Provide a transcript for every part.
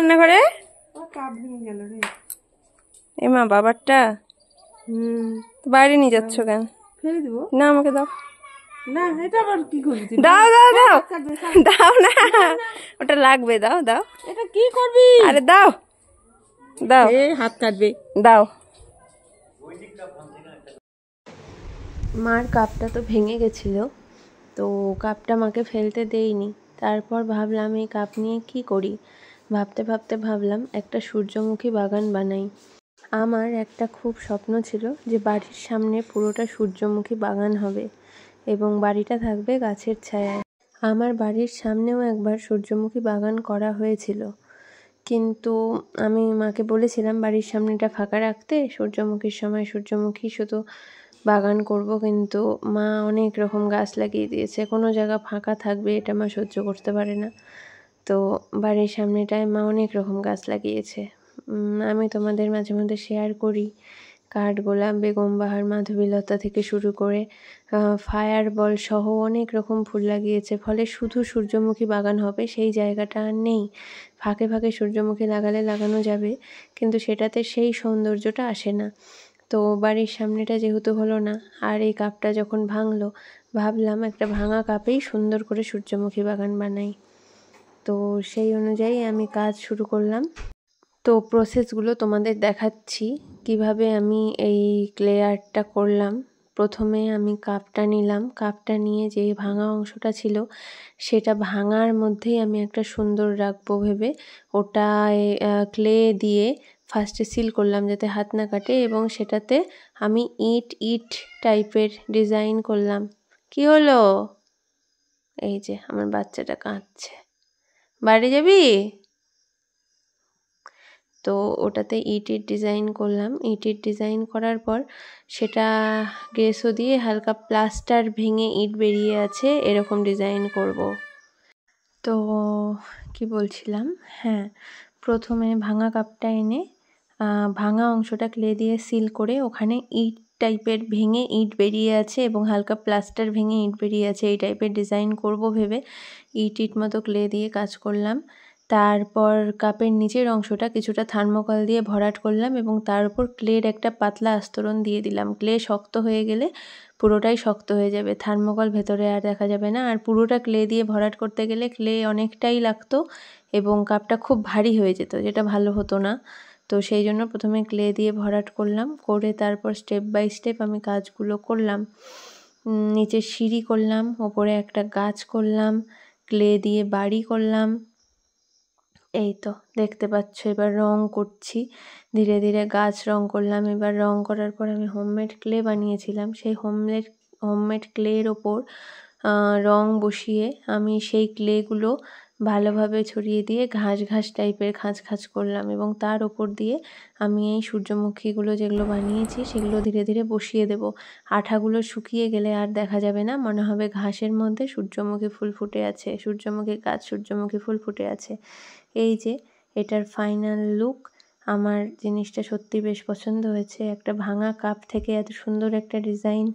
রান্নাঘরে? এমা বাবারটা বাইরে নিয়ে যাচ্ছ কেন? ফেলে দিব না, আমাকে দাও। না, এটা আবার কি করবি? দাও দাও দাও দাও না, ওটা লাগবে। দাও দাও। এটা কি করবি? আরে দাও দাও, হাত কাটবে। দাও। মার কাপটা তো ভেঙে গেছিল, তো কাপটা মাকে ফেলতে দেইনি। তারপর ভাবলাম এই কাপ নিয়ে কি করি। ভাবতে ভাবতে ভাবলাম একটা সূর্যমুখী বাগান বানাই। আমার একটা খুব স্বপ্ন ছিল যে বাড়ির সামনে পুরোটা সূর্যমুখী বাগান হবে এবং বাড়িটা থাকবে গাছের ছায়ায়। আমার বাড়ির সামনেও একবার সূর্যমুখী বাগান করা হয়েছিল, কিন্তু আমি মাকে বলেছিলাম বাড়ির সামনেটা ফাঁকা রাখতে, সূর্যমুখীর সময় সূর্যমুখী শুধু বাগান করব। কিন্তু মা অনেক রকম গাছ লাগিয়ে দিয়েছে, কোনো জায়গা ফাঁকা থাকবে এটা মা সহ্য করতে পারে না। তো বাড়ির সামনেটায় মা অনেক রকম গাছ লাগিয়েছে। আমি তোমাদের মাঝে মধ্যে শেয়ার করি। কাঠগোলাপ, বেগমবাহার, মাধবীলতা থেকে শুরু করে ফায়ার বল সহ অনেক রকম ফুল লাগিয়েছে। ফলে শুধু সূর্যমুখী বাগান হবে সেই জায়গাটা আর নেই। ফাঁকে ফাঁকে সূর্যমুখী লাগানো যাবে, কিন্তু সেটাতে সেই সৌন্দর্যটা আসে না। তো বাড়ির সামনেটা যেহেতু হলো না, আর এই কাপটা যখন ভাঙলো, ভাবলাম একটা ভাঙা কাপেই সুন্দর করে সূর্যমুখী বাগান বানাই। তো সেই অনুযায়ী আমি কাজ শুরু করলাম। তো প্রসেসগুলো তোমাদের দেখাচ্ছি কিভাবে আমি এই ক্লে আর্টটা করলাম। প্রথমে আমি কাপটা নিলাম, কাপটা নিয়ে যে ভাঙা অংশটা ছিল সেটা ভাঙার মধ্যেই আমি একটা সুন্দর রাখবো ভেবে ওটায় ক্লে দিয়ে ফার্স্টে সিল করলাম যাতে হাত না কাটে, এবং সেটাতে আমি ইট টাইপের ডিজাইন করলাম। কি হলো? এই যে আমার বাচ্চাটা কাঁদছে। বাড়ি যাবি? তো ওটাতে ইটের ডিজাইন করলাম। ইটের ডিজাইন করার পর সেটা গ্রেসও দিয়ে হালকা প্লাস্টার ভেঙে ইট বেরিয়ে আছে এরকম ডিজাইন করব। তো কি বলছিলাম, হ্যাঁ, প্রথমে ভাঙা কাপটা এনে ভাঙা অংশটা ক্লে দিয়ে সিল করে ওখানে ইট টাইপের ভেঙে ইট বেরিয়ে আছে এবং হালকা প্লাস্টার ভেঙে ইট বেরিয়ে আছে এই টাইপের ডিজাইন করব ভেবে ইট মতো ক্লে দিয়ে কাজ করলাম। তারপর কাপের নিচের অংশটা কিছুটা থার্মোকল দিয়ে ভরাট করলাম এবং তার উপর ক্লের একটা পাতলা আস্তরণ দিয়ে দিলাম। ক্লে শক্ত হয়ে গেলে পুরোটাই শক্ত হয়ে যাবে, থার্মোকল ভেতরে আর দেখা যাবে না। আর পুরোটা ক্লে দিয়ে ভরাট করতে গেলে ক্লে অনেকটাই লাগতো এবং কাপটা খুব ভারী হয়ে যেত, যেটা ভালো হতো না। তো সেই জন্য প্রথমে ক্লে দিয়ে ভরাট করলাম, করে তারপর স্টেপ বাই স্টেপ আমি কাজগুলো করলাম। নিচে সিঁড়ি করলাম, ওপরে একটা গাছ করলাম, ক্লে দিয়ে বাড়ি করলাম। এই তো দেখতে পাচ্ছ, এবার রং করছি, ধীরে ধীরে গাছ রং করলাম। এবার রং করার পর আমি হোমমেড ক্লে বানিয়েছিলাম, সেই হোমমেড ক্লের ওপর রং বসিয়ে আমি সেই ক্লেগুলো ভালোভাবে ছড়িয়ে দিয়ে ঘাস টাইপের খাঁজ করলাম এবং তার ওপর দিয়ে আমি এই সূর্যমুখীগুলো যেগুলো বানিয়েছি সেগুলো ধীরে ধীরে বসিয়ে দেব। আঠাগুলো শুকিয়ে গেলে আর দেখা যাবে না, মনে হবে ঘাসের মধ্যে সূর্যমুখী ফুল ফুটে আছে, সূর্যমুখী গাছ সূর্যমুখী ফুল ফুটে আছে। এই যে এটার ফাইনাল লুক। আমার জিনিসটা সত্যি বেশ পছন্দ হয়েছে। একটা ভাঙা কাপ থেকে এত সুন্দর একটা ডিজাইন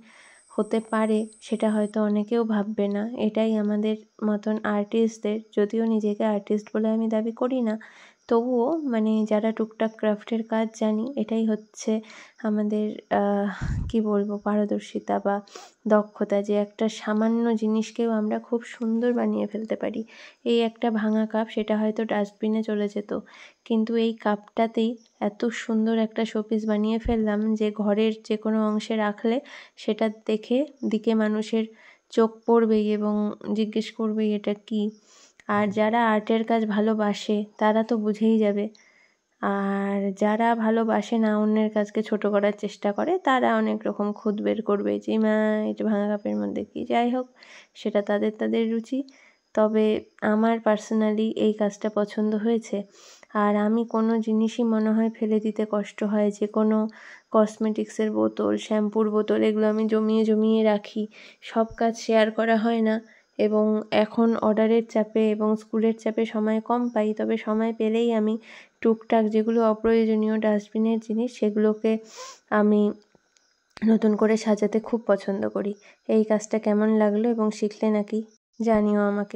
হতে পারে সেটা হয়তো অনেকেও ভাববে না। এটাই আমাদের মতন আর্টিস্টদের, যদিও নিজেকে আর্টিস্ট বলে আমি দাবি করি না, তবুও মানে যারা টুকটাক ক্রাফটের কাজ জানি, এটাই হচ্ছে আমাদের কি বলবো পারদর্শিতা বা দক্ষতা, যে একটা সামান্য জিনিসকেও আমরা খুব সুন্দর বানিয়ে ফেলতে পারি। এই একটা ভাঙা কাপ, সেটা হয়তো ডাস্টবিনে চলে যেত, কিন্তু এই কাপটাতেই এত সুন্দর একটা শোপিস বানিয়ে ফেললাম যে ঘরের যে কোনো অংশে রাখলে সেটা দেখে দিকে মানুষের চোখ পড়বেই এবং জিজ্ঞেস করবেই এটা কি। আর যারা আর্টের কাজ ভালোবাসে তারা তো বুঝেই যাবে, আর যারা ভালোবাসে না, অন্যের কাজকে ছোট করার চেষ্টা করে, তারা অনেক রকম খুঁত বের করবে যে মা এটা ভাঙা কাপের মধ্যে কি। যাই হোক, সেটা তাদের রুচি। তবে আমার পার্সোনালি এই কাজটা পছন্দ হয়েছে। আর আমি কোনো জিনিসই মনে হয় ফেলে দিতে কষ্ট হয়, যে কোনো কসমেটিক্সের বোতল, শ্যাম্পুর বোতল, এগুলো আমি জমিয়ে রাখি। সব কাজ শেয়ার করা হয় না এবং এখন অর্ডারের চাপে এবং স্কুলের চাপে সময় কম পাই। তবে সময় পেলেই আমি টুকটাক যেগুলো অপ্রয়োজনীয় ডাস্টবিনের জিনিস, সেগুলোকে আমি নতুন করে সাজাতে খুব পছন্দ করি। এই কাজটা কেমন লাগলো এবং শিখলে নাকি জানিও আমাকে।